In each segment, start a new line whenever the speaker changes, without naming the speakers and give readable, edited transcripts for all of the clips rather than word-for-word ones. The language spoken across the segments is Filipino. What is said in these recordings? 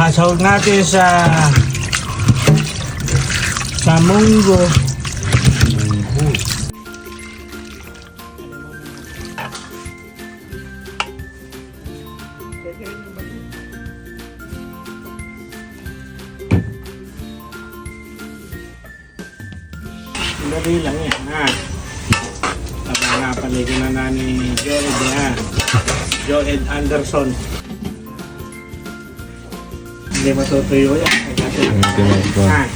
Sasahog natin sa munggo. Dali lang yan, ha? Napaligo na ni Joed, ha? Joed Anderson. Hindi matutuyo yan. Ha?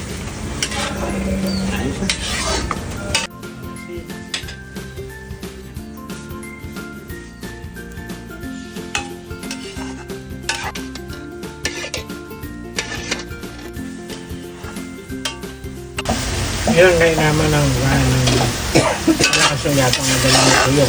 Ngayon ngayon naman ang malakas yung yatang madalang ituyo.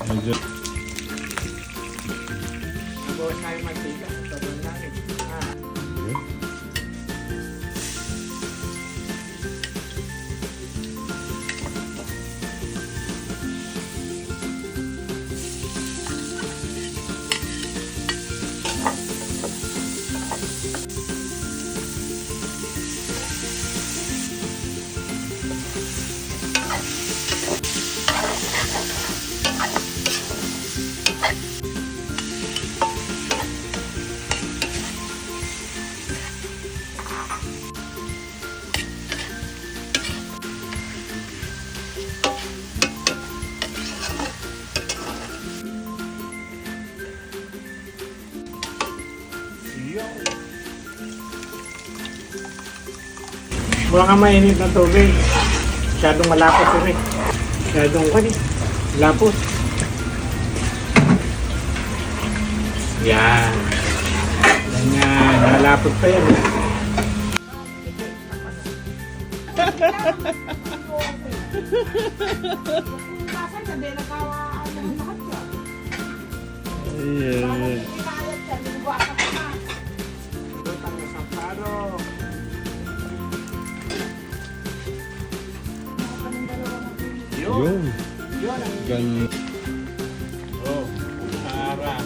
Medyo.
Bawas tayo mantika. Sobrang langit. Wala nga mainit na tubig. Masyadong malapot yun eh. Masyadong lapot. Yan. Ganyan. Malapot pa yan.
Ayan. Yun. Gan.
Oh, para.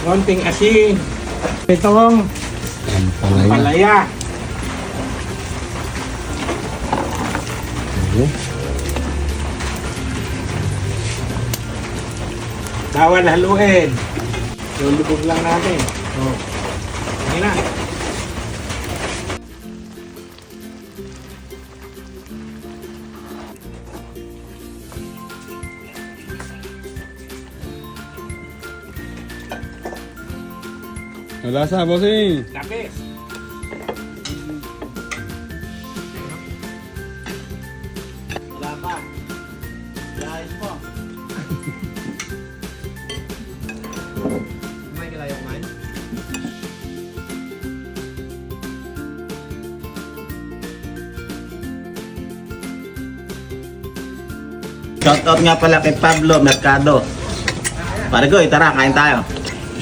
Konting asin. Itong palaya. Bawal haluin. Lulubog lang natin. Oh. Ayan na.
Malasa, bossing.
Lapis. Wala pa. Ayos po. May kilayo kumain?
Shoutout nga pala kay Pablo Mercado. Pare tara, kain tayo.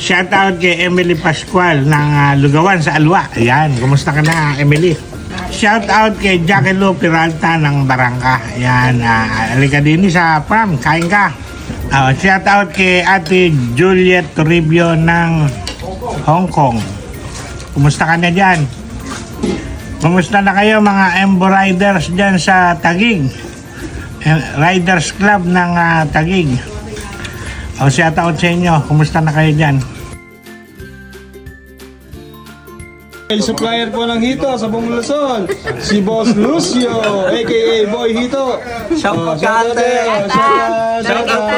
Shoutout kay Emily Pascual ng Lugawan sa Alwa. Ayan, kumusta ka na, Emily? Shoutout kay Jackie Lou Peralta ng Barangka. Ayan, alika din sa farm, kain ka. Shoutout kay Ate Juliet Toribio ng Hong Kong. Kumusta ka na dyan? Kumusta na kayo mga Embo Riders dyan sa Taguig? Riders Club ng Taguig. Shoutout sa inyo. Kumusta na kayo dyan?
Supplier po ng hito sa buong Luzon, si Boss Lucio, aka Boy Hito.
Shoutout ka ate. Shoutout po.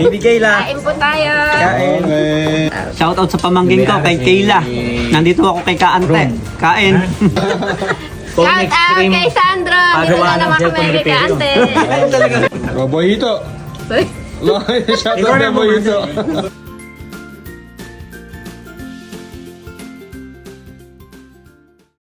Bibigay lang.
Kain po tayo.
Okay.
Shoutout sa pamangkin ko kay Kayla. Nandito ako kay Kaante. Kain.
Shout out kay Sandro. Dito na naman kami kay Kaante.
Boy Hito.
Uy.
Shoutout kay Boy Hito.